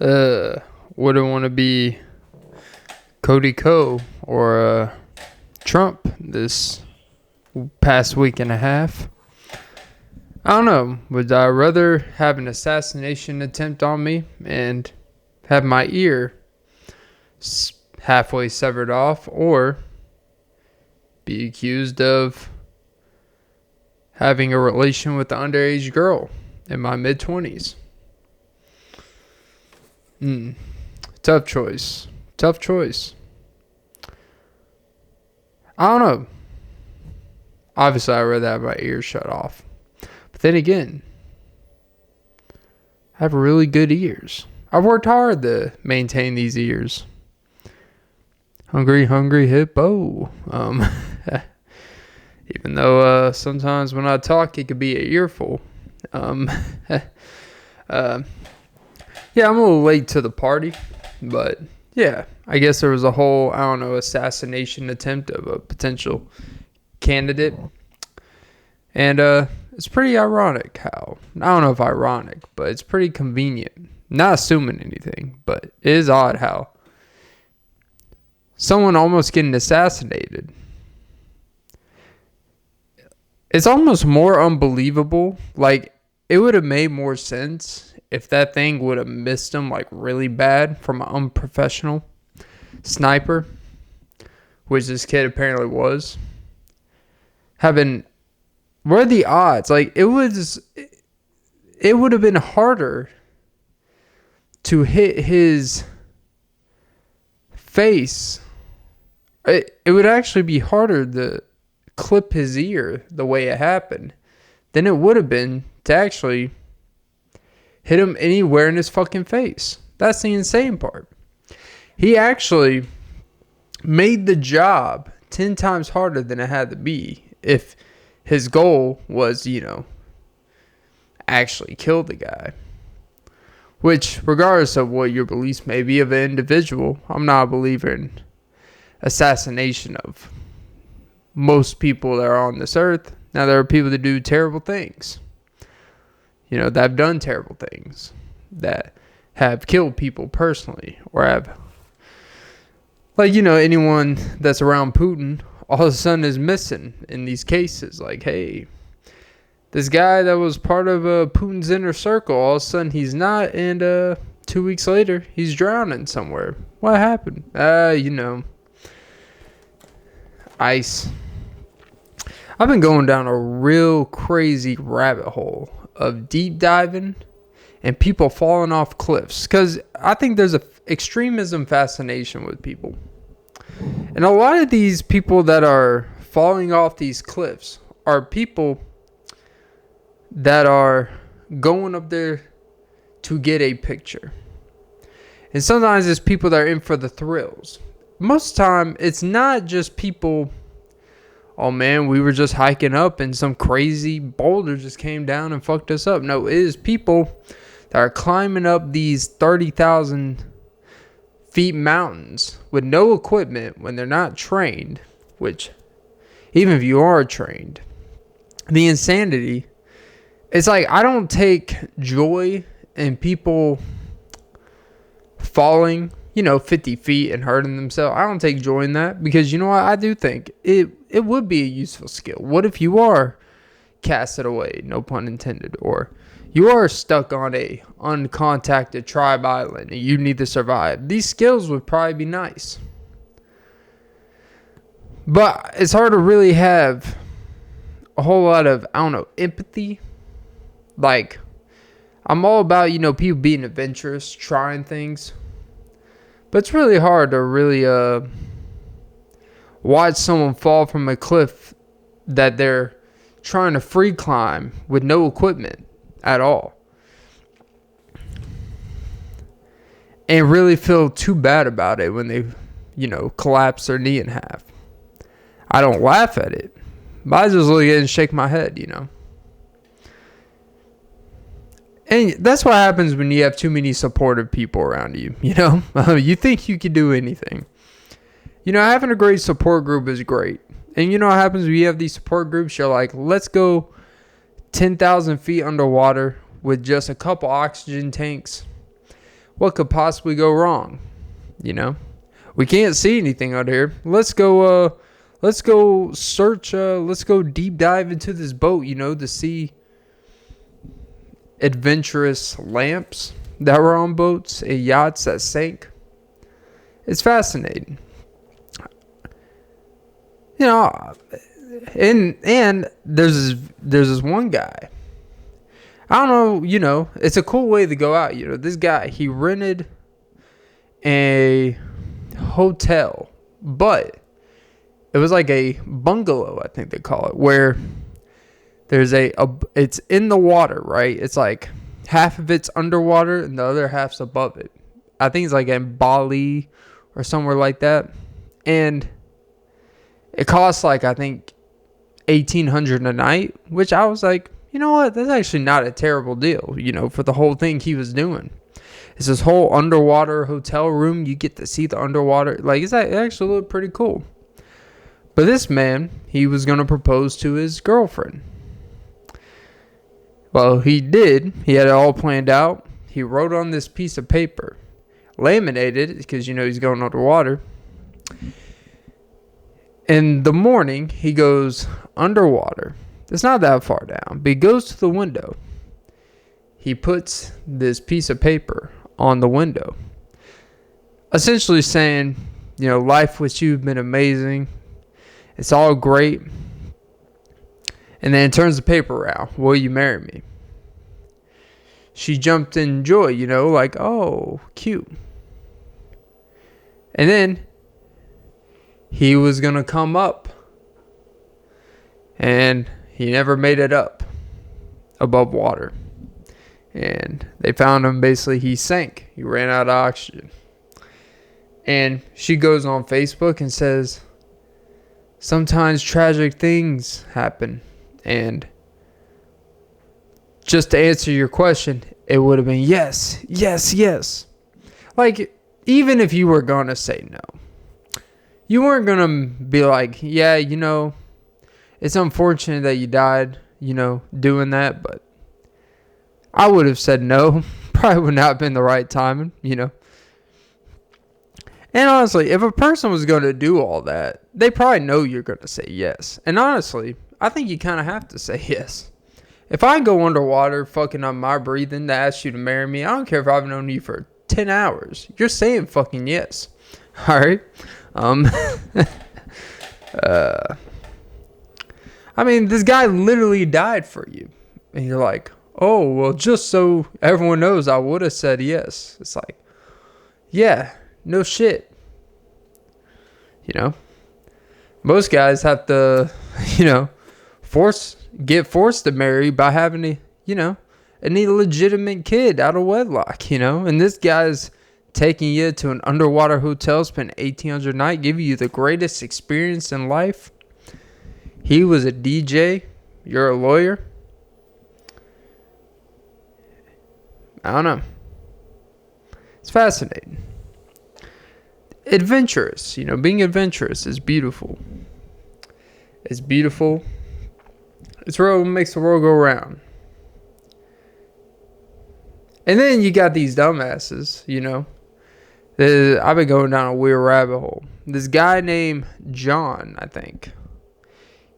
Uh, wouldn't want to be Cody Ko or Trump this past week and a half. I don't know. Would I rather have an assassination attempt on me and have my ear halfway severed off, or be accused of having a relation with an underage girl in my mid-20s? Tough choice. Tough choice. I don't know. Obviously, I'd rather have my ears shut off. But then again, I have really good ears. I've worked hard to maintain these ears. Hungry, hungry hippo. Even though sometimes when I talk, it could be an earful. Yeah, I'm a little late to the party, but yeah, I guess there was a whole, assassination attempt of a potential candidate. And it's pretty ironic how, I don't know if ironic, but it's pretty convenient. Not assuming anything, but it is odd how someone almost getting assassinated. It's almost more unbelievable. Like, it would have made more sense if that thing would have missed him like really bad from an unprofessional sniper, which this kid apparently was. What are the odds? Like, it would have been harder to hit his face. It would actually be harder to clip his ear the way it happened than it would have been to actually hit him anywhere in his fucking face. That's the insane part. He actually made the job 10 times harder than it had to be if his goal was, actually kill the guy. Which, regardless of what your beliefs may be of an individual, I'm not a believer in assassination of most people that are on this earth. Now, there are people that do terrible things. That have done terrible things, that have killed people personally, or have, anyone that's around Putin all of a sudden is missing in these cases. Like, hey, this guy that was part of Putin's inner circle, all of a sudden he's not, and 2 weeks later, he's drowning somewhere. What happened? Ice. I've been going down a real crazy rabbit hole of deep diving and people falling off cliffs, because I think there's a extremism fascination with people, and a lot of these people that are falling off these cliffs are people that are going up there to get a picture, and sometimes it's people that are in for the thrills. Most of the time it's not just people, oh man, we were just hiking up and some crazy boulder just came down and fucked us up. No, it is people that are climbing up these 30,000 feet mountains with no equipment when they're not trained, which even if you are trained, the insanity, it's like, I don't take joy in people falling 50 feet and hurting themselves. I don't take joy in that, because you know what? I do think it would be a useful skill. What if you are casted away, no pun intended, or you are stuck on a uncontacted tribe island and you need to survive? These skills would probably be nice. But it's hard to really have a whole lot of, empathy. Like, I'm all about, people being adventurous, trying things. But it's really hard to really watch someone fall from a cliff that they're trying to free climb with no equipment at all, and really feel too bad about it when they, collapse their knee in half. I don't laugh at it, but I just look at it and shake my head, And that's what happens when you have too many supportive people around you, You think you can do anything. Having a great support group is great. And what happens when you have these support groups? You're like, let's go 10,000 feet underwater with just a couple oxygen tanks. what could possibly go wrong? You know, we can't see anything out here. Let's go search. Let's go deep dive into this boat. You know, to see adventurous lamps that were on boats and yachts that sank. It's fascinating. You know, and there's this one guy. I don't know, you know, it's a cool way to go out. You know, this guy, he rented a hotel, but it was like a bungalow, I think they call it, where there's it's in the water, right? It's like half of it's underwater and the other half's above it. I think it's like in Bali or somewhere like that. And it costs like, I think, $1,800 a night, which I was like, you know what? That's actually not a terrible deal, you know, for the whole thing he was doing. It's this whole underwater hotel room. You get to see the underwater. Like, it actually looked pretty cool. But this man, he was going to propose to his girlfriend. Well, he did. He had it all planned out. He wrote on this piece of paper, laminated it, because, you know, he's going underwater. In the morning, he goes underwater. It's not that far down, but he goes to the window. He puts this piece of paper on the window, essentially saying, you know, life with you've been amazing. It's all great. And then turns the paper around. Will you marry me? She jumped in joy, you know, like, oh, cute. And then he was going to come up. And he never made it up above water. And they found him, basically, he sank. He ran out of oxygen. And she goes on Facebook and says, sometimes tragic things happen. And just to answer your question, it would have been yes, yes, yes. Like, even if you were going to say no, you weren't going to be like, yeah, you know, it's unfortunate that you died, you know, doing that, but I would have said no. Probably would not have been the right timing, you know. And honestly, if a person was going to do all that, they probably know you're going to say yes. And honestly, I think you kind of have to say yes. If I go underwater fucking up my breathing to ask you to marry me, I don't care if I've known you for 10 hours. You're saying fucking yes. All right? I mean, this guy literally died for you. And you're like, oh, well, just so everyone knows, I would have said yes. It's like, yeah, no shit. You know? Most guys have to, you know, get forced to marry by having a, you know, an illegitimate kid out of wedlock, you know? And this guy's taking you to an underwater hotel, spend $1,800 a night, give you the greatest experience in life. He was a DJ. You're a lawyer. I don't know. It's fascinating. Adventurous. You know, being adventurous is beautiful. It's beautiful. It's what makes the world go round. And then you got these dumbasses, you know. I've been going down a weird rabbit hole. This guy named John, I think.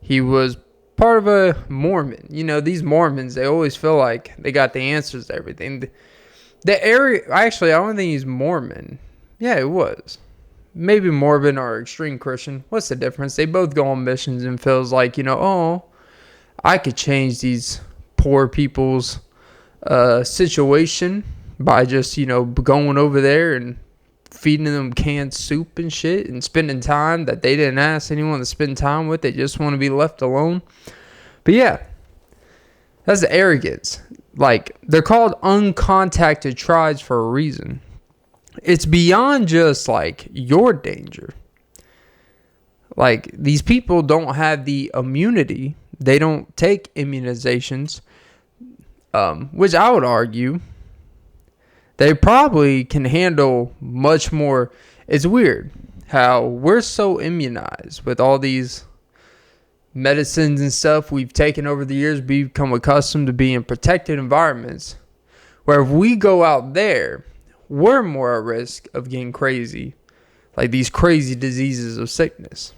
He was part of a Mormon. You know, these Mormons, they always feel like they got the answers to everything. The area, actually, I don't think he's Mormon. Yeah, it was. Maybe Mormon or extreme Christian. What's the difference? They both go on missions and feels like, you know, oh, I could change these poor people's situation by just, you know, going over there and feeding them canned soup and shit and spending time that they didn't ask anyone to spend time with. They just want to be left alone. But yeah, that's the arrogance. Like, they're called uncontacted tribes for a reason. It's beyond just like your danger. Like, these people don't have the immunity. They don't take immunizations, which I would argue they probably can handle much more. It's weird how we're so immunized with all these medicines and stuff we've taken over the years. We've become accustomed to being in protected environments where if we go out there, we're more at risk of getting crazy, like these crazy diseases of sickness.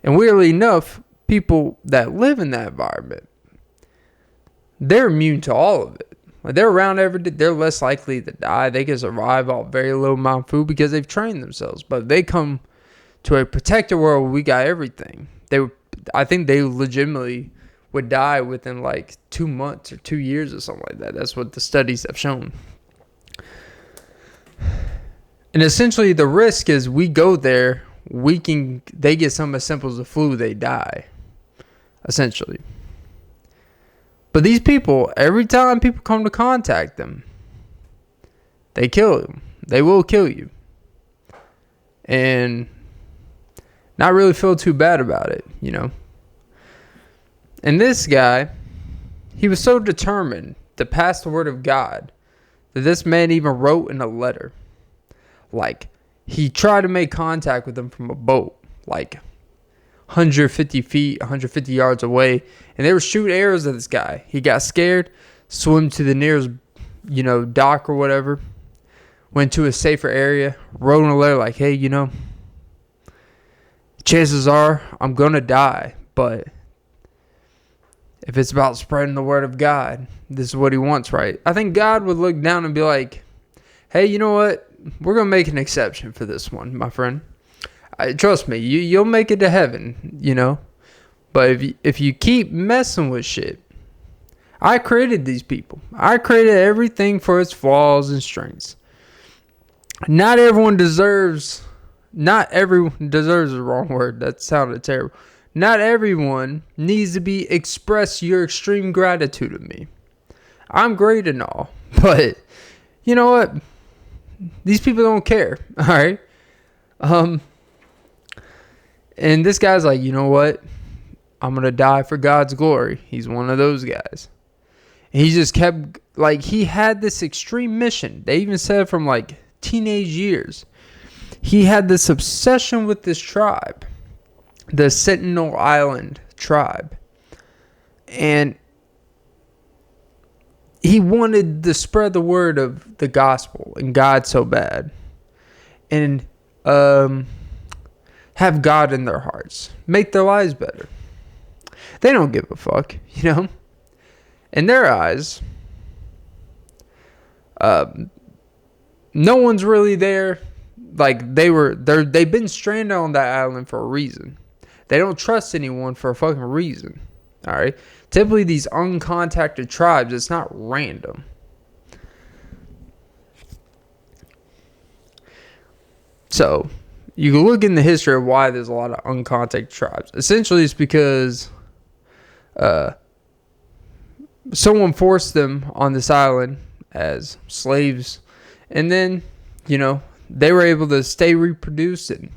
And weirdly enough, people that live in that environment, they're immune to all of it. Like they're around every day. They're less likely to die. They can survive off very low amount of food because they've trained themselves. But if they come to a protected world where we got everything, I think they legitimately would die within like 2 months or 2 years or something like that. That's what the studies have shown. And essentially the risk is we go there, they get something as simple as the flu, they die. Essentially. But these people, every time people come to contact them, they kill them. They will kill you. And not really feel too bad about it, you know. And this guy, he was so determined to pass the word of God that this man even wrote in a letter. Like, he tried to make contact with them from a boat, like 150 feet, 150 yards away. And they were shooting arrows at this guy. He got scared, swam to the nearest, dock or whatever. Went to a safer area, wrote in a letter like, hey, chances are I'm going to die. But if it's about spreading the word of God, this is what he wants, right? I think God would look down and be like, hey, you know what? We're going to make an exception for this one, my friend. Trust me, you'll make it to heaven, But if you keep messing with shit, I created these people. I created everything for its flaws and strengths. Not everyone deserves the wrong word. That sounded terrible. Not everyone needs to express your extreme gratitude of me. I'm great and all, but you know what? These people don't care. All right. And this guy's like, you know what? I'm going to die for God's glory. He's one of those guys. And he just kept, he had this extreme mission. They even said from, teenage years. He had this obsession with this tribe, the Sentinel Island tribe. And he wanted to spread the word of the gospel and God so bad. And have God in their hearts. Make their lives better. They don't give a fuck, In their eyes, no one's really there. They've been stranded on that island for a reason. They don't trust anyone for a fucking reason. All right. Typically, these uncontacted tribes, it's not random. So, you can look in the history of why there's a lot of uncontacted tribes. Essentially, it's because someone forced them on this island as slaves. And then, they were able to stay reproduced and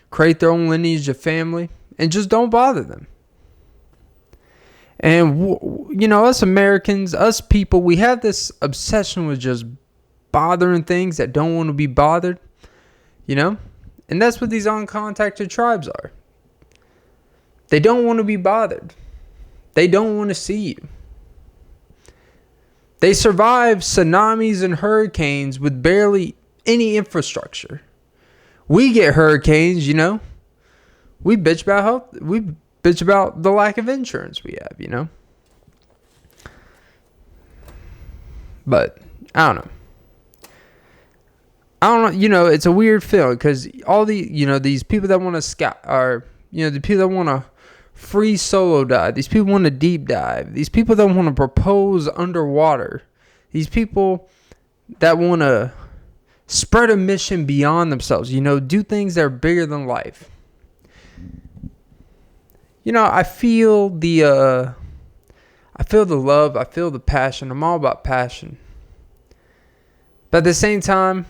create their own lineage of family. And just don't bother them. And, us Americans, us people, we have this obsession with just bothering things that don't want to be bothered. And that's what these uncontacted tribes are. They don't want to be bothered. They don't want to see you. They survive tsunamis and hurricanes with barely any infrastructure. We get hurricanes, We bitch about health. We bitch about the lack of insurance we have, But I don't know. It's a weird feeling because all these people that want to the people that want to free solo dive, these people want to deep dive, these people that want to propose underwater, these people that want to spread a mission beyond themselves, do things that are bigger than life. I feel the love, I feel the passion. I'm all about passion. But at the same time,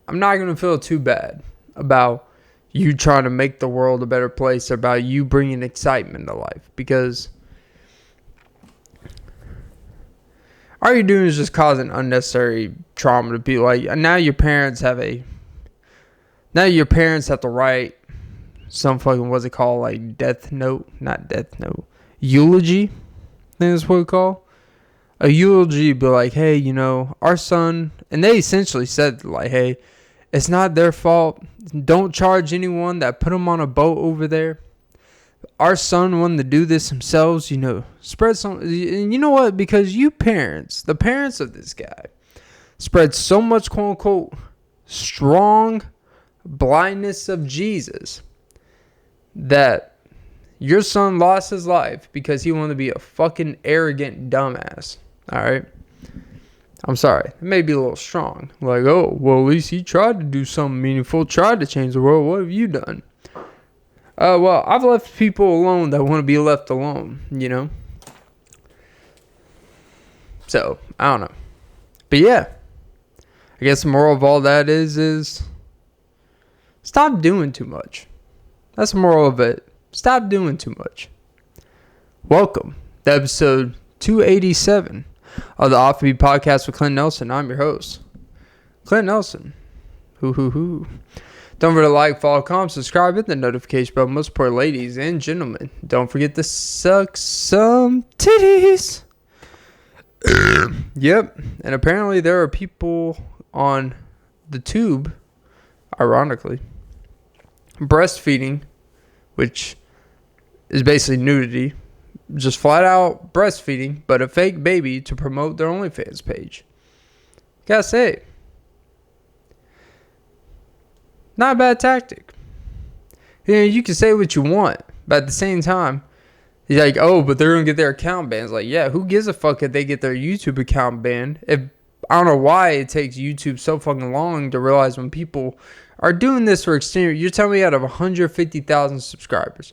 I'm not going to feel too bad about you trying to make the world a better place, or about you bringing excitement to life, because all you're doing is just causing unnecessary trauma to people. Now your parents have to write some fucking, what's it called, eulogy, I think that's what it's called, a eulogy, but like, hey, our son, and they essentially said like, hey, it's not their fault. Don't charge anyone that put them on a boat over there. Our son wanted to do this themselves, spread some, and you know what? Because the parents of this guy, spread so much quote unquote strong blindness of Jesus that your son lost his life because he wanted to be a fucking arrogant dumbass. All right. I'm sorry. It may be a little strong. Like, oh, well, at least he tried to do something meaningful, tried to change the world. What have you done? Well, I've left people alone that want to be left alone, So, I don't know. But yeah. I guess the moral of all that is stop doing too much. That's the moral of it. Stop doing too much. Welcome to episode 287 of the Off Beat Podcast with Clint Nelson. I'm your host, Clint Nelson. Don't forget to like, follow, comment, subscribe, hit the notification bell. Most important, ladies and gentlemen, don't forget to suck some titties. Yep. And apparently there are people on the tube, ironically, breastfeeding, which is basically nudity, just flat out breastfeeding, but a fake baby to promote their OnlyFans page. Gotta say, not a bad tactic. You can say what you want, but at the same time, you're like, oh, but they're gonna get their account banned. It's like, yeah, who gives a fuck if they get their YouTube account banned? I don't know why it takes YouTube so fucking long to realize when people are doing this for extended. You're telling me out of 150,000 subscribers,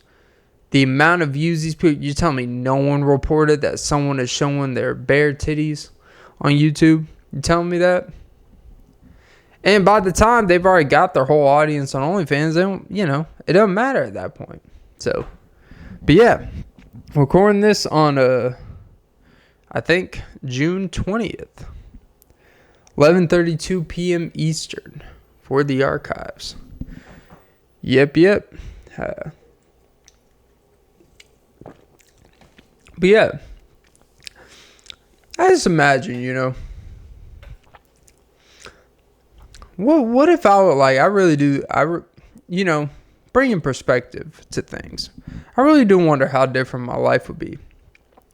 the amount of views these people, you're telling me no one reported that someone is showing their bare titties on YouTube? You telling me that? And by the time they've already got their whole audience on OnlyFans, it doesn't matter at that point. So, but yeah, recording this on, I think, June 20th. 11:32 p.m. Eastern for the archives. Yep. But yeah, I just imagine, what if I would bringing perspective to things. I really do wonder how different my life would be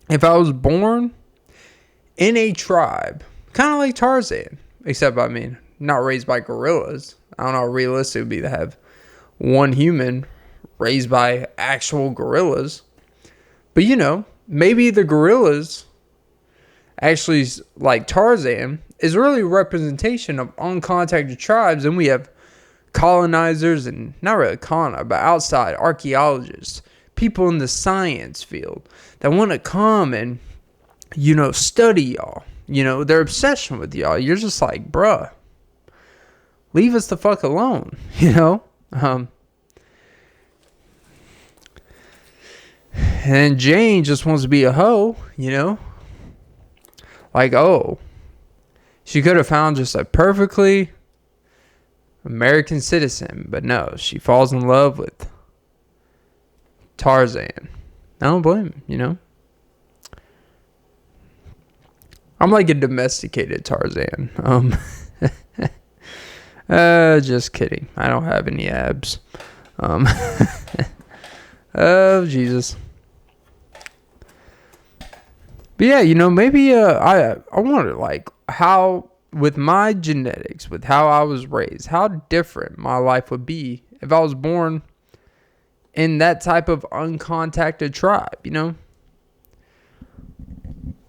if I was born in a tribe. Kind of like Tarzan, except, not raised by gorillas. I don't know how realistic it would be to have one human raised by actual gorillas. But, maybe the gorillas, actually, like Tarzan, is really a representation of uncontacted tribes. And we have colonizers and, not really but outside archaeologists, people in the science field that want to come and, study y'all. Their obsession with y'all. You're just like, bruh, leave us the fuck alone, And Jane just wants to be a hoe, Like, oh, she could have found just a perfectly American citizen, but no, she falls in love with Tarzan. I don't blame him, I'm like a domesticated Tarzan. Just kidding. I don't have any abs. Oh, Jesus. But yeah, maybe I wonder, like, how, with my genetics, with how I was raised, how different my life would be if I was born in that type of uncontacted tribe,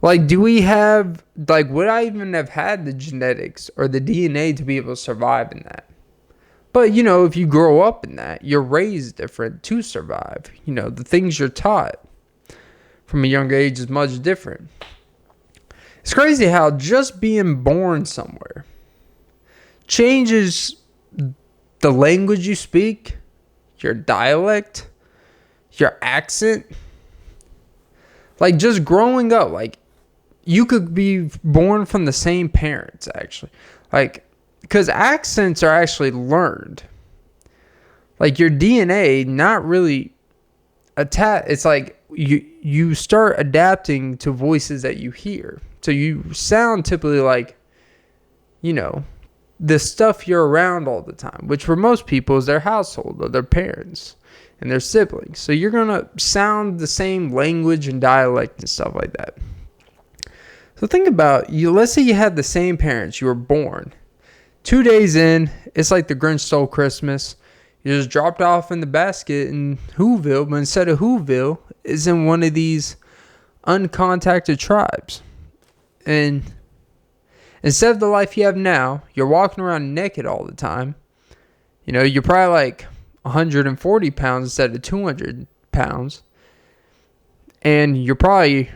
Like, do we have, like, would I even have had the genetics or the DNA to be able to survive in that? But, if you grow up in that, you're raised different to survive. The things you're taught from a younger age is much different. It's crazy how just being born somewhere changes the language you speak, your dialect, your accent. Like, just growing up, like, you could be born from the same parents, actually. Like, because accents are actually learned. Like, your DNA, not really it's like you start adapting to voices that you hear. So you sound typically like, you know, the stuff you're around all the time, which for most people is their household or their parents and their siblings. So you're going to sound the same language and dialect and stuff like that. So think about you. Let's say you had the same parents. You were born 2 days in. It's like the Grinch Stole Christmas. You just dropped off in the basket in Whoville, but instead of Whoville, it's in one of these uncontacted tribes. And instead of the life you have now, you're walking around naked all the time. You know, you're probably like 140 pounds instead of 200 pounds. And you're probably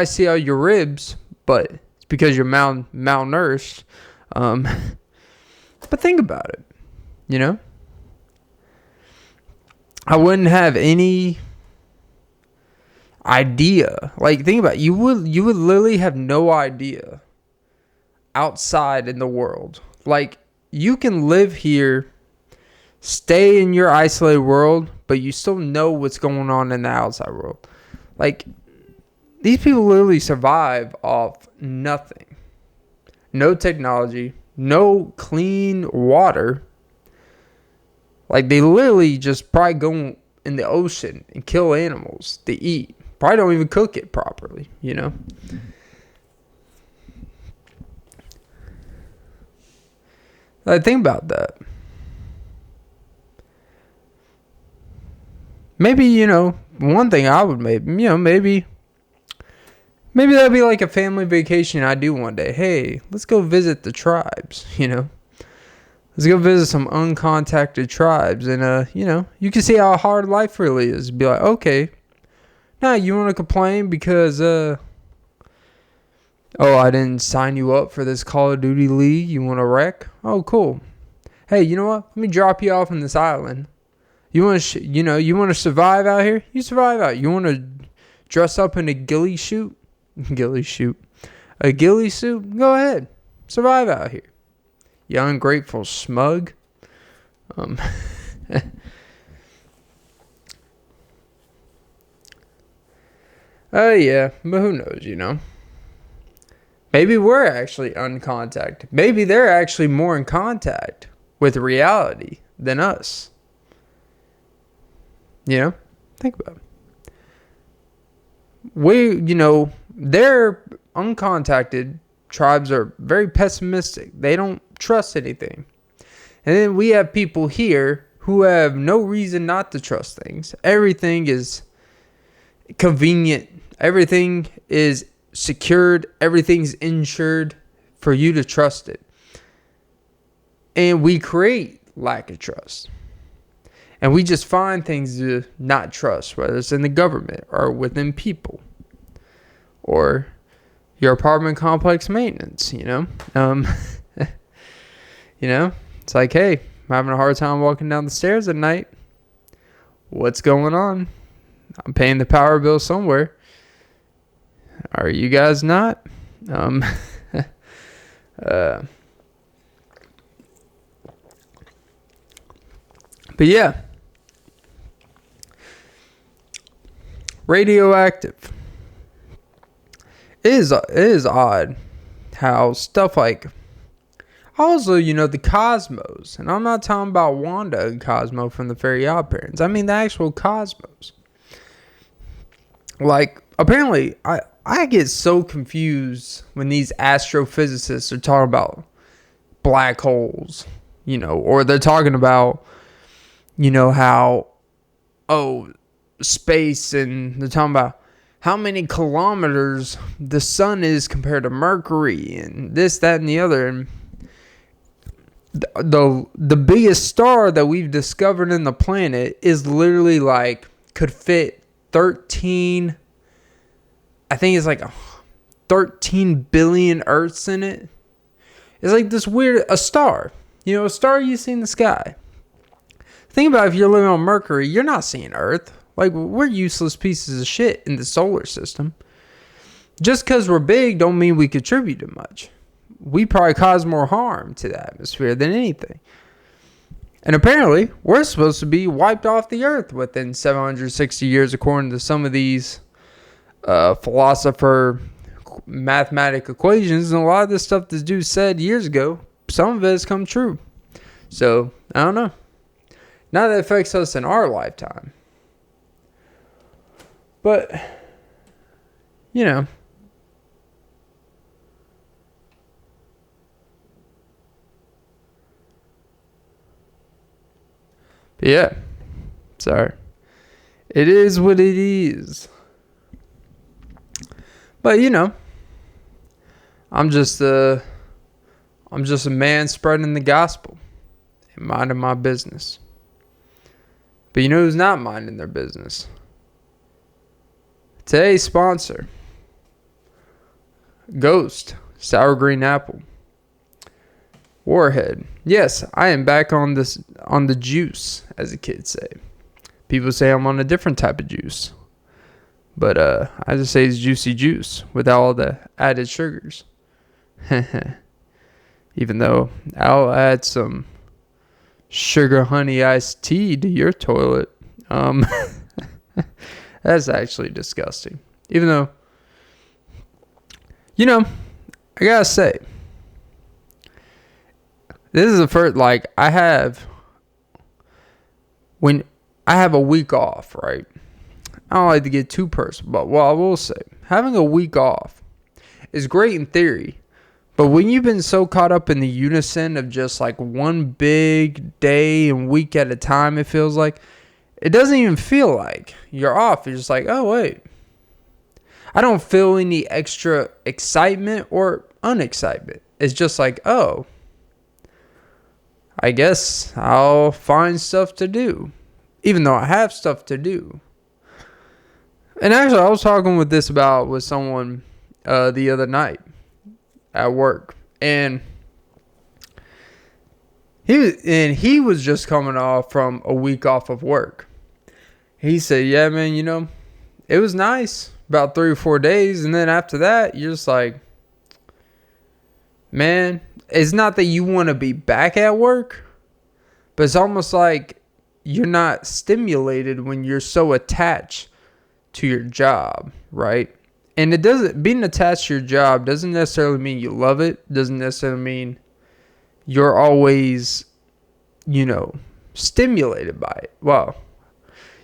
see all your ribs, but it's because you're malnourished. But think about it, you know? I wouldn't have any idea. Like, think about it. You would literally have no idea outside in the world. Like, you can live here, stay in your isolated world, but you still know what's going on in the outside world. Like, these people literally survive off nothing. No technology, no clean water. Like, they literally just probably go in the ocean and kill animals to eat. Probably don't even cook it properly, you know? Like, think about that. Maybe, you know, one thing I would maybe that'd be like a family vacation I do one day. Hey, let's go visit the tribes, you know? Let's go visit some uncontacted tribes. And, you know, you can see how hard life really is. Be like, okay, now you want to complain because, I didn't sign you up for this Call of Duty League. You want to wreck? Oh, cool. Hey, you know what? Let me drop you off on this island. You want to, you want to survive out here? You survive out. You want to dress up in a ghillie suit? A ghillie suit? Go ahead. Survive out here. You ungrateful smug. Yeah, but who knows, you know? Maybe we're actually uncontacted. Maybe they're actually more in contact with reality than us. You know? Think about it. Their uncontacted tribes are very pessimistic. They don't trust anything. And then we have people here who have no reason not to trust things. Everything is convenient. Everything is secured. Everything's insured for you to trust it. And we create lack of trust. And we just find things to not trust, whether it's in the government or within people or your apartment complex maintenance, you know? You know, it's like, hey, I'm having a hard time walking down the stairs at night. What's going on? I'm paying the power bill somewhere. Are you guys not? But yeah. Radioactive. It is odd how stuff like also, the cosmos. And I'm not talking about Wanda and Cosmo from the Fairy Odd Parents. I mean the actual cosmos. Like, apparently, I get so confused when these astrophysicists are talking about black holes, or they're talking about, how, space, and they're talking about how many kilometers the sun is compared to Mercury, and this, that, and the other. And the biggest star that we've discovered in the planet is literally could fit 13, I think it's 13 billion Earths in it. It's like this weird, a star. A star you see in the sky. Think about if you're living on Mercury, you're not seeing Earth. We're useless pieces of shit in the solar system. Just because we're big don't mean we contribute to much. We probably cause more harm to the atmosphere than anything. And apparently, we're supposed to be wiped off the Earth within 760 years, according to some of these philosopher mathematical equations, and a lot of this stuff this dude said years ago, some of it has come true. So, I don't know. Now that affects us in our lifetime. But, you know. But yeah. Sorry. It is what it is. But, you know. I'm just a man spreading the gospel and minding my business. But you know who's not minding their business? Today's sponsor, Ghost Sour Green Apple. Warhead. Yes, I am back on the juice, as the kids say. People say I'm on a different type of juice. But I just say it's juicy juice without all the added sugars. Even though I'll add some sugar honey iced tea to your toilet. That's actually disgusting. Even though, you know, I gotta say, this is the first, like, when I have a week off, right? I don't like to get too personal, but what I will say, having a week off is great in theory. But when you've been so caught up in the unison of just like one big day and week at a time, it feels like, it doesn't even feel like you're off. You're just like, oh, wait. I don't feel any extra excitement or unexcitement. It's just like, oh, I guess I'll find stuff to do. Even though I have stuff to do. And actually, I was talking with someone the other night at work. And he was just coming off from a week off of work. He said, yeah, man, you know, it was nice about 3 or 4 days. And then after that, you're just like, man, it's not that you want to be back at work, but it's almost like you're not stimulated when you're so attached to your job, right? And being attached to your job doesn't necessarily mean you love it. Doesn't necessarily mean you're always, you know, stimulated by it. Well,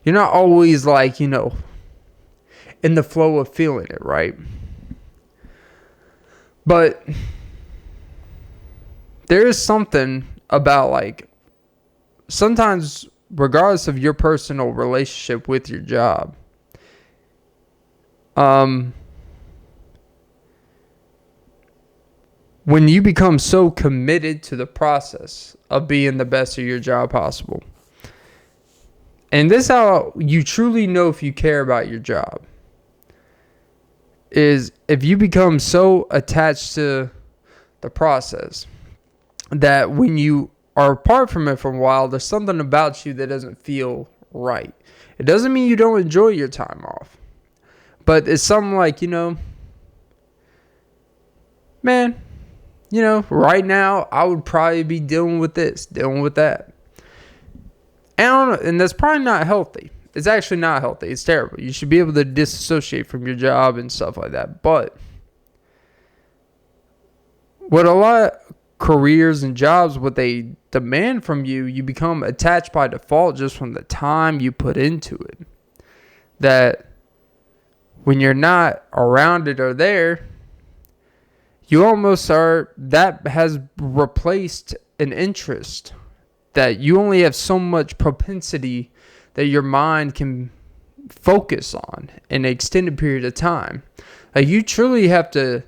you're not always like, you know, in the flow of feeling it, right? But there is something about, like, sometimes regardless of your personal relationship with your job, when you become so committed to the process of being the best of your job possible, and this is how you truly know if you care about your job, is if you become so attached to the process that when you are apart from it for a while, there's something about you that doesn't feel right. It doesn't mean you don't enjoy your time off, but it's something like, you know, man, you know, right now I would probably be dealing with this, dealing with that. And that's probably not healthy. It's actually not healthy. It's terrible. You should be able to disassociate from your job and stuff like that. But what a lot of careers and jobs, what they demand from you, you become attached by default just from the time you put into it. That when you're not around it or there, you almost are, that has replaced an interest. That you only have so much propensity that your mind can focus on in an extended period of time. Like, you truly have to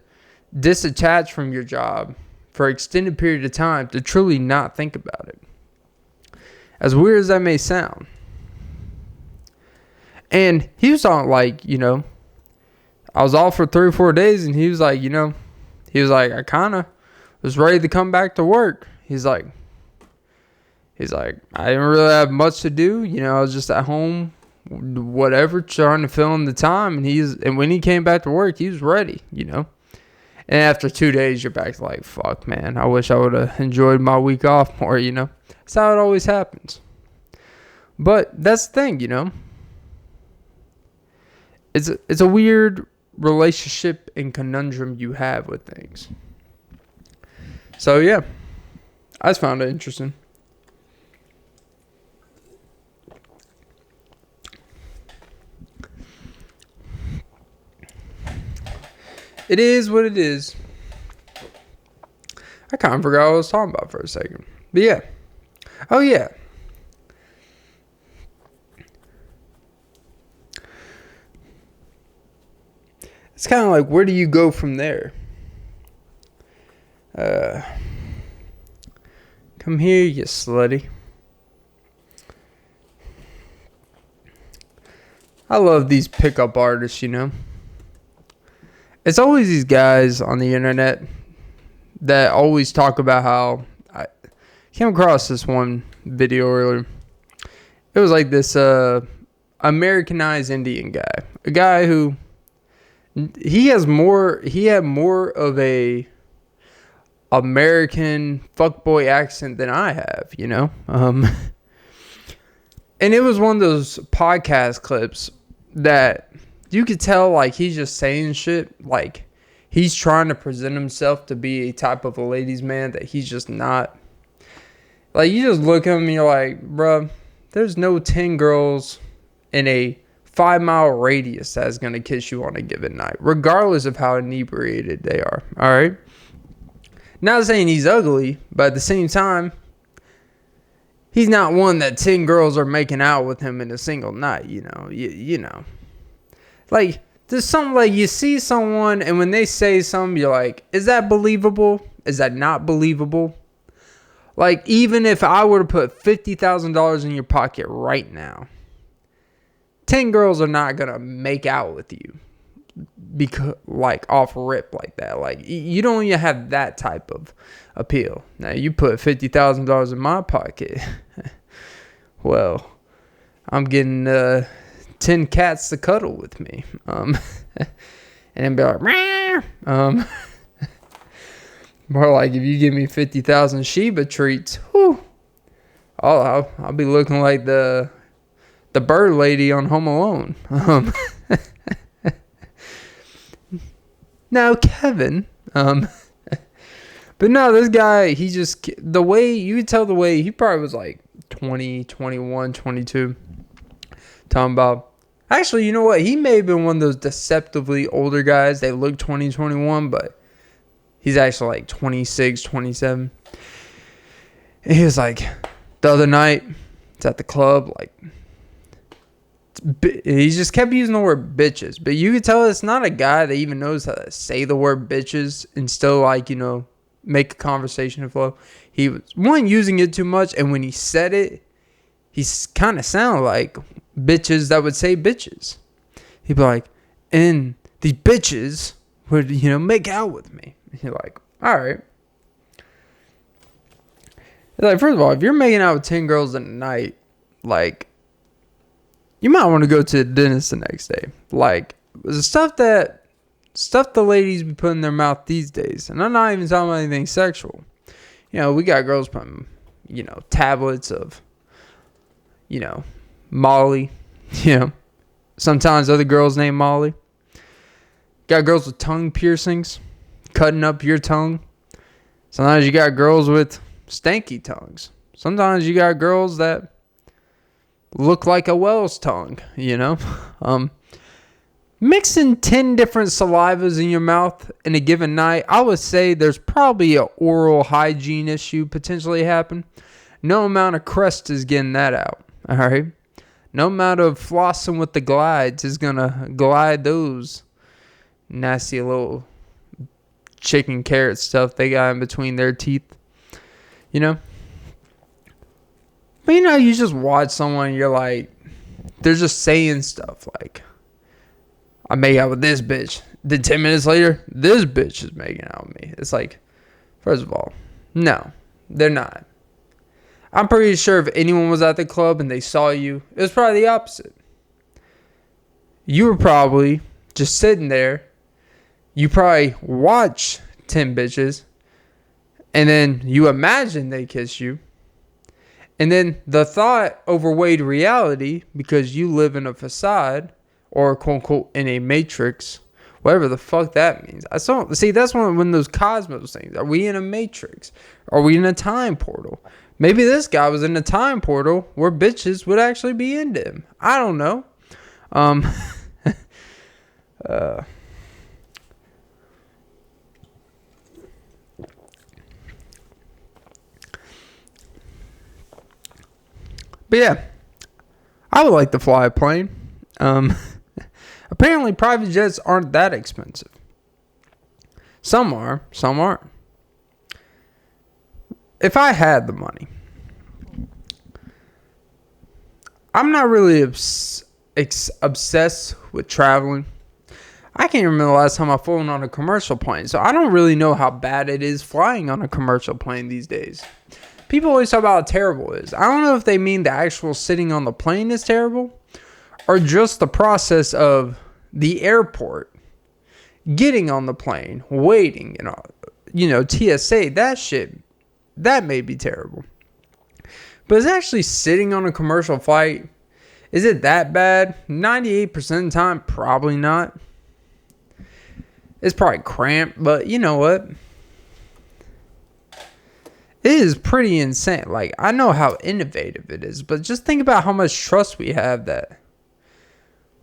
disattach from your job for an extended period of time to truly not think about it. As weird as that may sound. And he was on, like, you know, I was off for 3 or 4 days, and he was like, you know, I kind of was ready to come back to work. He's like, I didn't really have much to do. You know, I was just at home, whatever, trying to fill in the time. And when he came back to work, he was ready, you know. And after 2 days, you're back to like, fuck, man, I wish I would have enjoyed my week off more, you know. That's how it always happens. But that's the thing, you know. It's a weird relationship and conundrum you have with things. So yeah, I just found it interesting. It is what it is. I kind of forgot what I was talking about for a second. But yeah. Oh yeah. It's kind of like, where do you go from there? Come here, you slutty. I love these pickup artists, you know. It's always these guys on the internet that always talk about how... I came across this one video earlier. It was like this Americanized Indian guy. A guy who... He had more of a American fuckboy accent than I have, you know? And it was one of those podcast clips that you could tell, like, he's just saying shit. Like, he's trying to present himself to be a type of a ladies' man that he's just not. Like, you just look at him and you're like, bruh, there's no 10 girls in a 5-mile radius that's going to kiss you on a given night, regardless of how inebriated they are. All right. Not saying he's ugly, but at the same time, he's not one that 10 girls are making out with him in a single night. You know, you know, like there's something like you see someone and when they say something, you're like, is that believable? Is that not believable? Like, even if I were to put $50,000 in your pocket right now, 10 girls are not going to make out with you because, like, off rip like that. Like, you don't even have that type of appeal. Now, you put $50,000 in my pocket. Well, I'm getting 10 cats to cuddle with me. And then be like, meow. More like if you give me 50,000 Sheba treats, whew, I'll be looking like the bird lady on Home Alone. Now, Kevin. But no, this guy, he just, the way, you could tell the way, he probably was like 20, 21, 22. Talking about, actually, you know what? He may have been one of those deceptively older guys. They look 20, 21, but he's actually like 26, 27. And he was like, the other night, it's at the club, like, he just kept using the word bitches. But you could tell it's not a guy that even knows how to say the word bitches and still, like, you know, make a conversation flow. He was, one, using it too much. And when he said it, he kind of sounded like bitches that would say bitches. He'd be like, and these bitches would, you know, make out with me. And you're like, all right. Like, first of all, if you're making out with 10 girls in a night, like, you might want to go to the dentist the next day. Like, the stuff the ladies be putting in their mouth these days. And I'm not even talking about anything sexual. You know, we got girls putting, you know, tablets of, you know, Molly. You know, sometimes other girls named Molly. Got girls with tongue piercings, cutting up your tongue. Sometimes you got girls with stanky tongues. Sometimes you got girls that look like a whale's tongue, you know. Mixing 10 different salivas in your mouth in a given night, I would say there's probably an oral hygiene issue potentially happen. No amount of crust is getting that out, all right? No amount of flossing with the glides is going to glide those nasty little chicken carrot stuff they got in between their teeth, you know. But, you know, you just watch someone and you're like, they're just saying stuff like, I made out with this bitch. Then 10 minutes later, this bitch is making out with me. It's like, first of all, no, they're not. I'm pretty sure if anyone was at the club and they saw you, it was probably the opposite. You were probably just sitting there. You probably watch 10 bitches. And then you imagine they kiss you. And then the thought overweighed reality because you live in a facade or quote unquote in a matrix whatever the fuck that means. I saw. See, that's when those cosmos things. Are we in a matrix? Are we in a time portal? Maybe this guy was in a time portal where bitches would actually be into him. I don't know. But yeah, I would like to fly a plane. Apparently, private jets aren't that expensive. Some are, some aren't. If I had the money, I'm not really obsessed with traveling. I can't remember the last time I've flown on a commercial plane, so I don't really know how bad it is flying on a commercial plane these days. People always talk about how terrible it is. I don't know if they mean the actual sitting on the plane is terrible or just the process of the airport, getting on the plane, waiting, TSA, that shit, that may be terrible. But it's actually sitting on a commercial flight. Is it that bad? 98% of the time, probably not. It's probably cramped, but you know what? It is pretty insane. Like, I know how innovative it is, but just think about how much trust we have that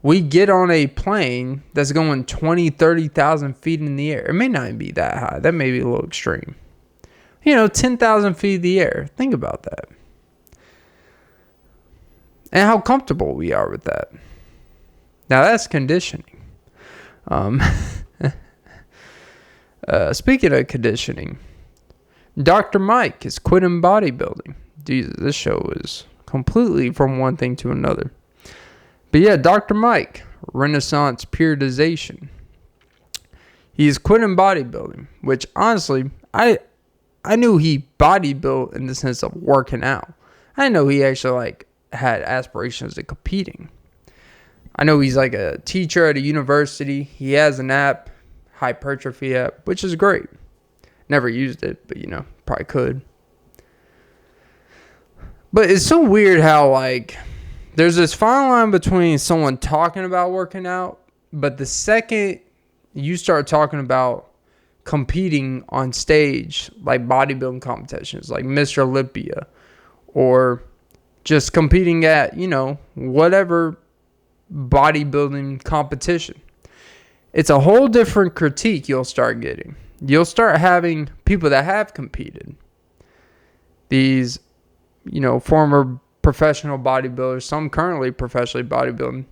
we get on a plane that's going 20, 30,000 feet in the air. It may not even be that high. That may be a little extreme. 10,000 feet in the air. Think about that. And how comfortable we are with that. Now, that's conditioning. Speaking of conditioning, Dr. Mike is quitting bodybuilding. Jesus, this show is completely from one thing to another. But yeah, Dr. Mike, Renaissance periodization. He's quitting bodybuilding, which honestly, I knew he bodybuilt in the sense of working out. I know he actually had aspirations of competing. I know he's like a teacher at a university. He has an app, hypertrophy app, which is great. Never used it, but probably could. But it's so weird how there's this fine line between someone talking about working out, but the second you start talking about competing on stage, like bodybuilding competitions, like Mr. Olympia, or just competing at, whatever bodybuilding competition, it's a whole different critique you'll start getting. You'll start having people that have competed, these, former professional bodybuilders, some currently professionally bodybuilding.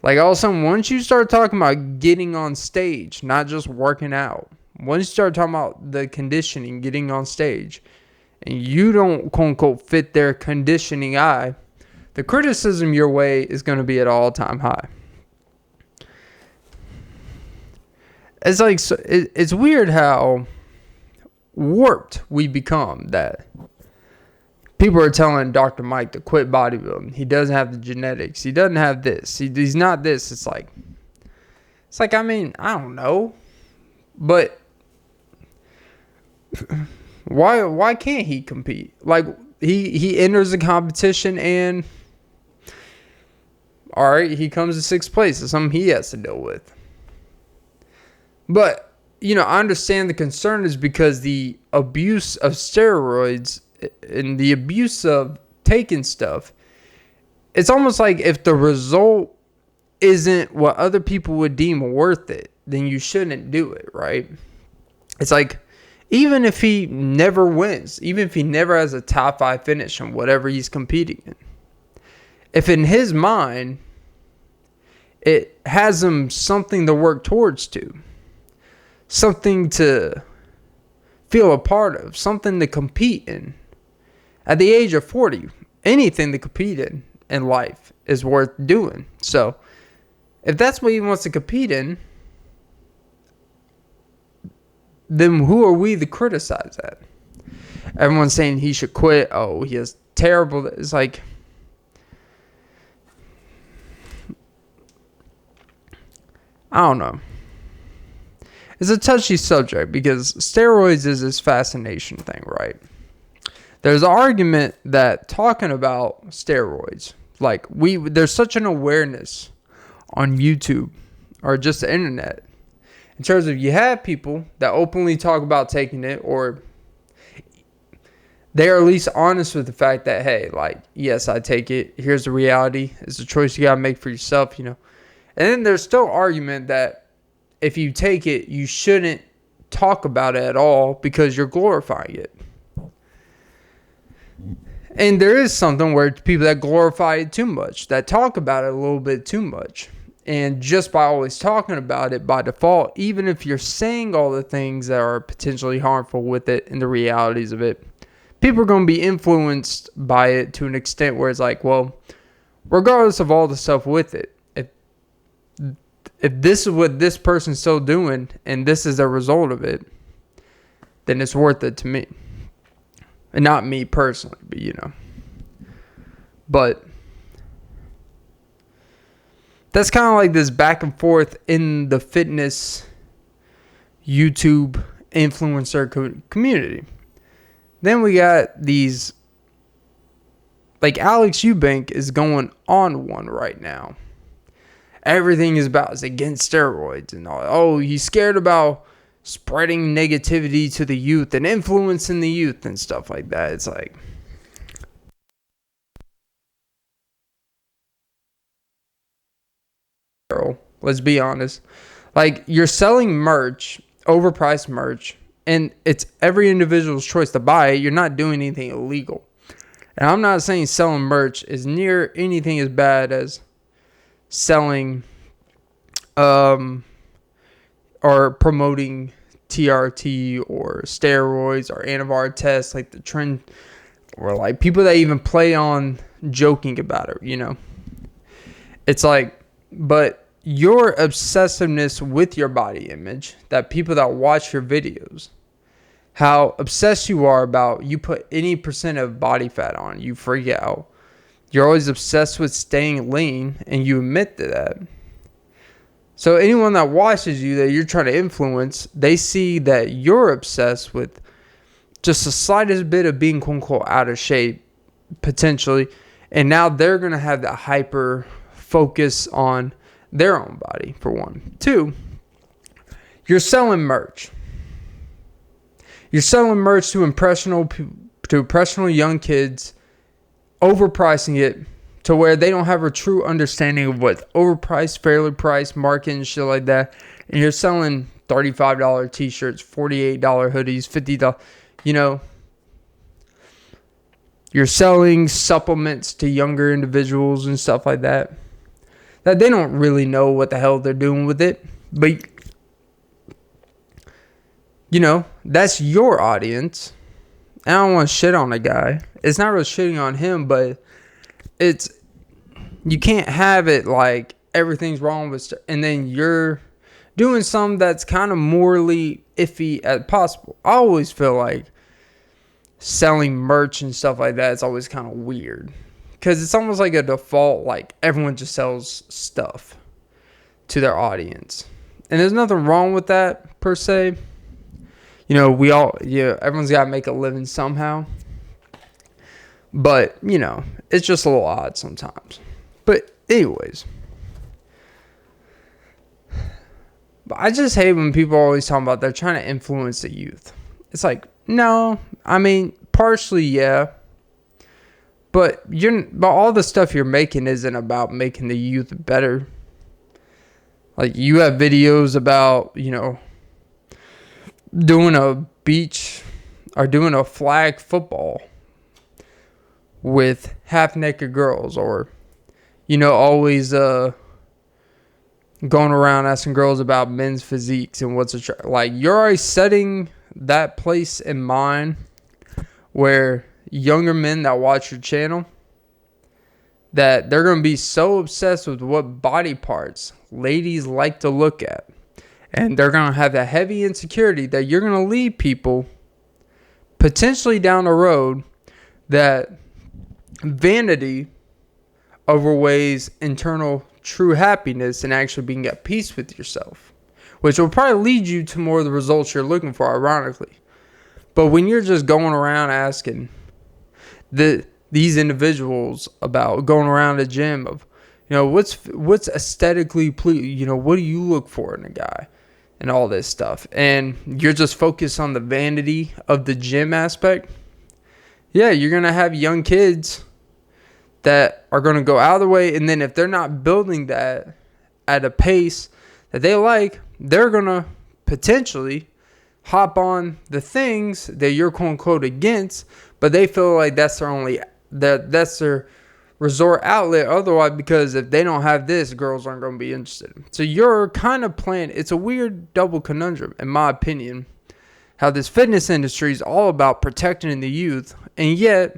Like, all of a sudden, once you start talking about getting on stage, not just working out, once you start talking about the conditioning, getting on stage, and you don't, quote unquote, fit their conditioning eye, the criticism your way is going to be at an all-time high. It's it's weird how warped we become that people are telling Dr. Mike to quit bodybuilding. He doesn't have the genetics. He doesn't have this. He's not this. It's like, I mean, I don't know. But why can't he compete? Like, he enters the competition and, all right, he comes to sixth place. It's something he has to deal with. But, I understand the concern is because the abuse of steroids and the abuse of taking stuff, it's almost like if the result isn't what other people would deem worth it, then you shouldn't do it, right? It's like, even if he never wins, even if he never has a top 5 finish on whatever he's competing in, if in his mind, it has him something to work towards to, something to feel a part of, something to compete in. At the age of 40, anything to compete in life is worth doing. So, if that's what he wants to compete in, then who are we to criticize that? Everyone's saying he should quit. Oh, he has terrible. It's like, I don't know. It's a touchy subject because steroids is this fascination thing, right? There's an argument that talking about steroids, there's such an awareness on YouTube or just the internet In terms of, you have people that openly talk about taking it, or they are at least honest with the fact that, hey, like, yes, I take it. Here's the reality. It's a choice you got to make for yourself, you know. And then there's still argument that if you take it, you shouldn't talk about it at all because you're glorifying it. And there is something where people that glorify it too much, that talk about it a little bit too much. And just by always talking about it by default, even if you're saying all the things that are potentially harmful with it and the realities of it, people are going to be influenced by it to an extent where it's like, well, regardless of all the stuff with it, if this is what this person's still doing and this is the result of it, then it's worth it to me. And not me personally, but you know. But that's kind of like this back and forth in the fitness YouTube influencer community. Then we got these, like Alex Eubank is going on one right now. Everything is against steroids and all. Oh, he's scared about spreading negativity to the youth and influencing the youth and stuff like that. It's like, let's be honest. Like, you're selling merch, overpriced merch, and it's every individual's choice to buy it. You're not doing anything illegal. And I'm not saying selling merch is near anything as bad as selling or promoting TRT or steroids or antiviral tests, like the trend, or like people that even play on joking about it, you know. It's like, but your obsessiveness with your body image, that people that watch your videos, how obsessed you are about, you put any percent of body fat on, you freak out. You're always obsessed with staying lean, and you admit to that. So anyone that watches you that you're trying to influence, they see that you're obsessed with just the slightest bit of being quote unquote out of shape, potentially. And now they're going to have that hyper focus on their own body, for one. Two, you're selling merch. You're selling merch to impressionable young kids, overpricing it to where they don't have a true understanding of what overpriced, fairly priced, market and shit like that. And you're selling $35 t-shirts, $48 hoodies, $50, you know. You're selling supplements to younger individuals and stuff like that, that they don't really know what the hell they're doing with it. But, you know, that's your audience. I don't want to shit on a guy. It's not really shitting on him, but it's, you can't have it like everything's wrong with, and then you're doing something that's kind of morally iffy as possible. I always feel like selling merch and stuff like that is always kind of weird, because it's almost like a default, like everyone just sells stuff to their audience, and there's nothing wrong with that per se. You know, everyone's got to make a living somehow. But, you know, it's just a little odd sometimes. But anyways. But I just hate when people always talk about they're trying to influence the youth. It's like, no. I mean, partially, yeah. But all the stuff you're making isn't about making the youth better. Like, you have videos about, you know, doing a beach or doing a flag football with half-naked girls, or, you know, always going around asking girls about men's physiques and what's like, you're already setting that place in mind where younger men that watch your channel, that they're going to be so obsessed with what body parts ladies like to look at. And they're going to have that heavy insecurity that you're going to lead people potentially down the road that vanity overweighs internal true happiness and actually being at peace with yourself, which will probably lead you to more of the results you're looking for, ironically. But when you're just going around asking these individuals about going around the gym of, you know, what's aesthetically you know, what do you look for in a guy? and all this stuff, and you're just focused on the vanity of the gym aspect, yeah, you're going to have young kids that are going to go out of the way. And then if they're not building that at a pace that they like, they're going to potentially hop on the things that you're quote unquote against, but they feel like that's their resort outlet otherwise, because if they don't have this, girls aren't going to be interested. So you're kind of playing, it's a weird double conundrum in my opinion, how this fitness industry is all about protecting the youth, and yet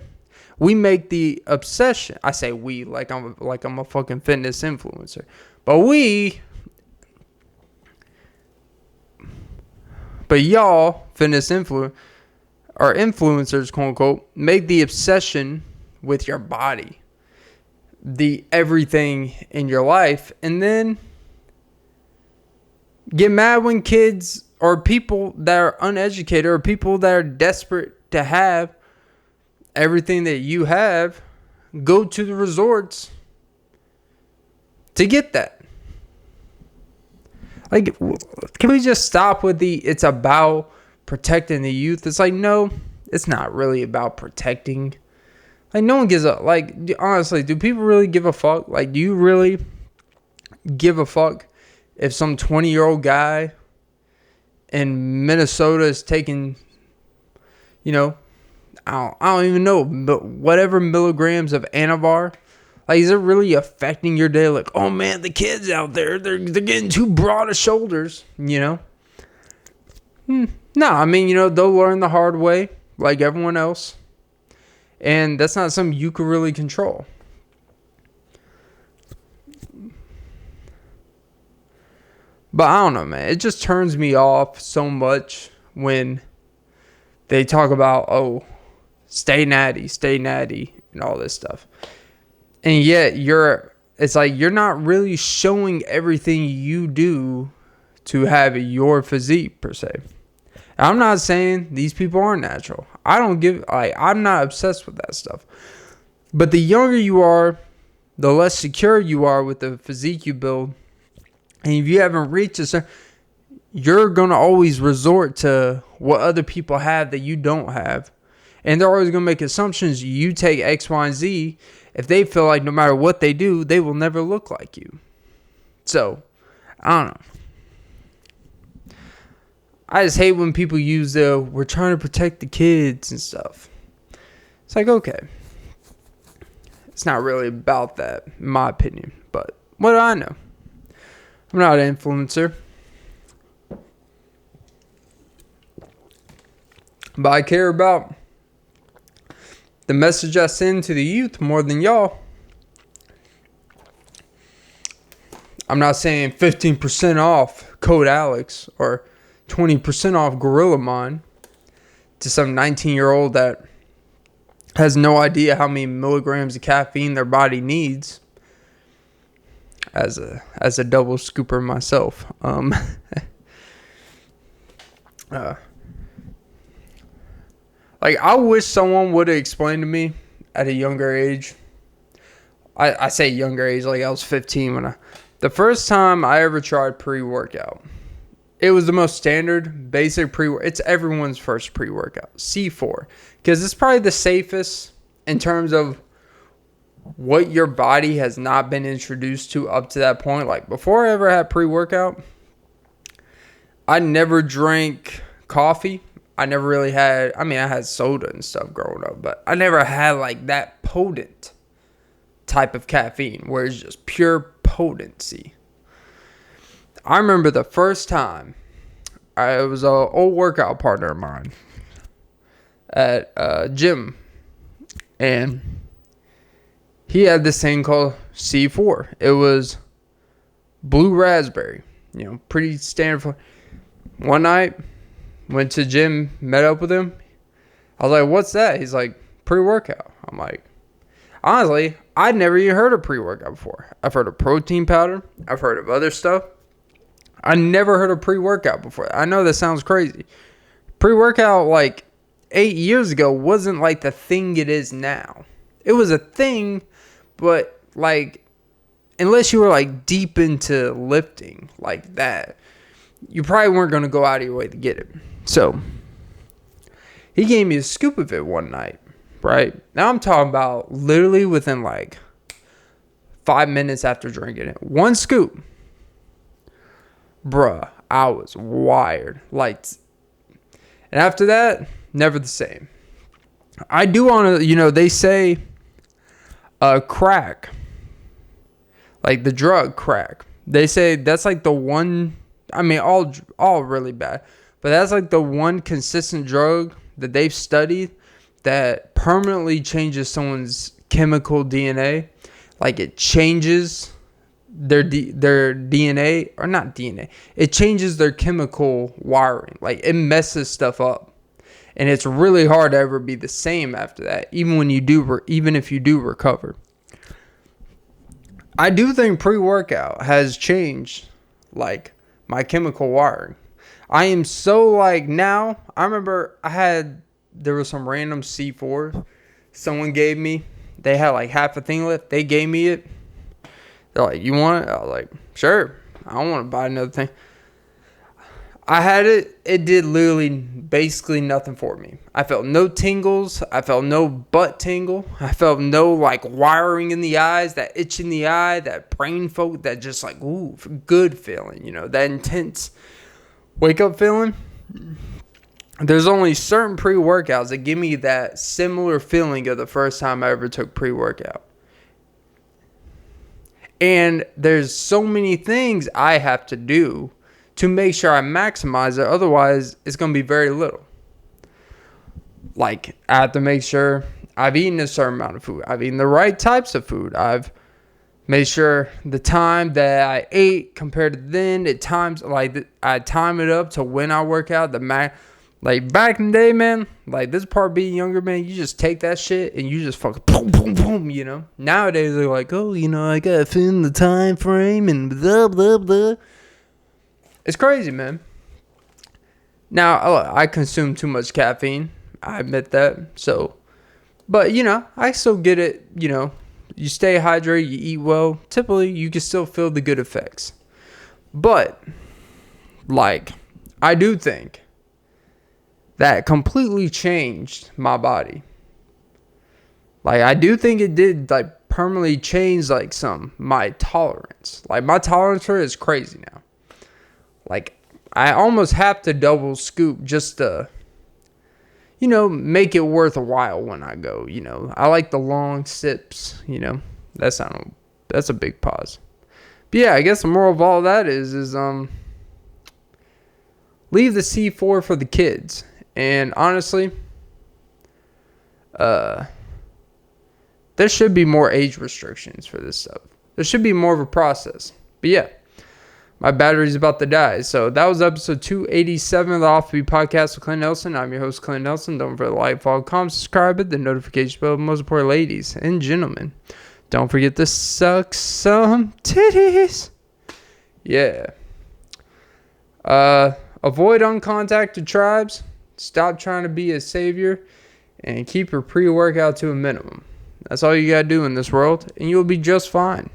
we make the obsession, I say we, like I'm a fucking fitness influencer, but y'all fitness influencers, quote unquote, make the obsession with your body the everything in your life, and then get mad when kids or people that are uneducated or people that are desperate to have everything that you have go to the resorts to get that. Like, can we just stop with it's about protecting the youth? It's like, no, it's not really about protecting. Like, no one gives a, like, honestly, do people really give a fuck? Like, do you really give a fuck if some 20-year-old guy in Minnesota is taking, I don't even know, but whatever milligrams of Anavar? Like, is it really affecting your day? Like, oh man, the kids out there, they're getting too broad of shoulders, No, I mean, they'll learn the hard way like everyone else. And that's not something you can really control. But I don't know, man. It just turns me off so much when they talk about, oh, stay natty, and all this stuff. And yet it's like you're not really showing everything you do to have your physique per se. I'm not saying these people aren't natural. I'm not obsessed with that stuff. But the younger you are, the less secure you are with the physique you build. And if you haven't reached a certain, you're going to always resort to what other people have that you don't have. And they're always going to make assumptions. You take X, Y, and Z if they feel like no matter what they do, they will never look like you. So, I don't know. I just hate when people use we're trying to protect the kids and stuff. It's like, okay. It's not really about that, in my opinion. But what do I know? I'm not an influencer. But I care about the message I send to the youth more than y'all. I'm not saying 15% off Code Alex or 20% off Gorilla Mind to some 19-year-old that has no idea how many milligrams of caffeine their body needs. As a double scooper myself, like, I wish someone would have explained to me at a younger age. I say younger age, like I was 15 when the first time I ever tried pre-workout. It was the most standard, basic pre-workout. It's everyone's first pre-workout, C4. Because it's probably the safest in terms of what your body has not been introduced to up to that point. Like, before I ever had pre-workout, I never drank coffee. I never really had, I had soda and stuff growing up, but I never had like that potent type of caffeine where it's just pure potency. I remember the first time, it was an old workout partner of mine at a gym, and he had this thing called C4. It was blue raspberry, pretty standard. One night, went to the gym, met up with him. I was like, what's that? He's like, pre-workout. I'm like, honestly, I'd never even heard of pre-workout before. I've heard of protein powder. I've heard of other stuff. I never heard of pre-workout before. I know that sounds crazy. Pre-workout, like 8 years ago, wasn't like the thing it is now. It was a thing, but like, unless you were like deep into lifting like that, you probably weren't going to go out of your way to get it. So he gave me a scoop of it one night, right? Now I'm talking about literally within like 5 minutes after drinking it. One scoop. Bruh, I was wired. Like, and after that, never the same. I do want to, they say crack, like the drug crack. They say that's like the one, I mean, all really bad. But that's like the one consistent drug that they've studied that permanently changes someone's chemical DNA. Like it changes their DNA, or not DNA. It changes their chemical wiring. Like it messes stuff up. And it's really hard to ever be the same after that, even if you do recover. I do think pre-workout has changed like my chemical wiring. I am so like now. I remember there was some random C4 someone gave me. They had like half a thing left. They gave me it. They're like, "You want it?" I was like, "Sure." I don't want to buy another thing. I had it. It did literally basically nothing for me. I felt no tingles. I felt no butt tingle. I felt no like wiring in the eyes, that itch in the eye, that brain fog, that just like, ooh, good feeling, that intense wake up feeling. There's only certain pre-workouts that give me that similar feeling of the first time I ever took pre-workout. And there's so many things I have to do to make sure I maximize it. Otherwise, it's going to be very little. Like, I have to make sure I've eaten a certain amount of food. I've eaten the right types of food. I've made sure the time that I ate compared to then, I time it up to when I work out. Like, back in the day, man, like, this part being younger, man, you just take that shit and you just fucking boom, boom, boom, Nowadays, they're like, oh, I got to fit in the time frame and blah, blah, blah. It's crazy, man. Now, I consume too much caffeine. I admit that. So, but, I still get it. You stay hydrated, you eat well. Typically, you can still feel the good effects. But, like, I do think that completely changed my body. Like, I do think it did, like, permanently change, like, my tolerance. Like, my tolerance for it is crazy now. Like, I almost have to double scoop just to, make it worth a while when I go, I like the long sips, That's a big pause. But yeah, I guess the moral of all that is leave the C4 for the kids. And honestly, there should be more age restrictions for this stuff. There should be more of a process. But yeah. My battery's about to die. So that was episode 287 of the Offbeat Podcast with Clint Nelson. I'm your host, Clint Nelson. Don't forget to like, follow, comment, subscribe, hit the notification bell. Most important, ladies and gentlemen, don't forget to suck some titties. Yeah. Avoid uncontacted tribes. Stop trying to be a savior. And keep your pre-workout to a minimum. That's all you got to do in this world. And you'll be just fine.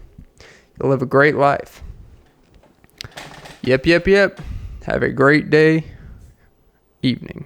You'll live a great life. Yep. Have a great day, evening.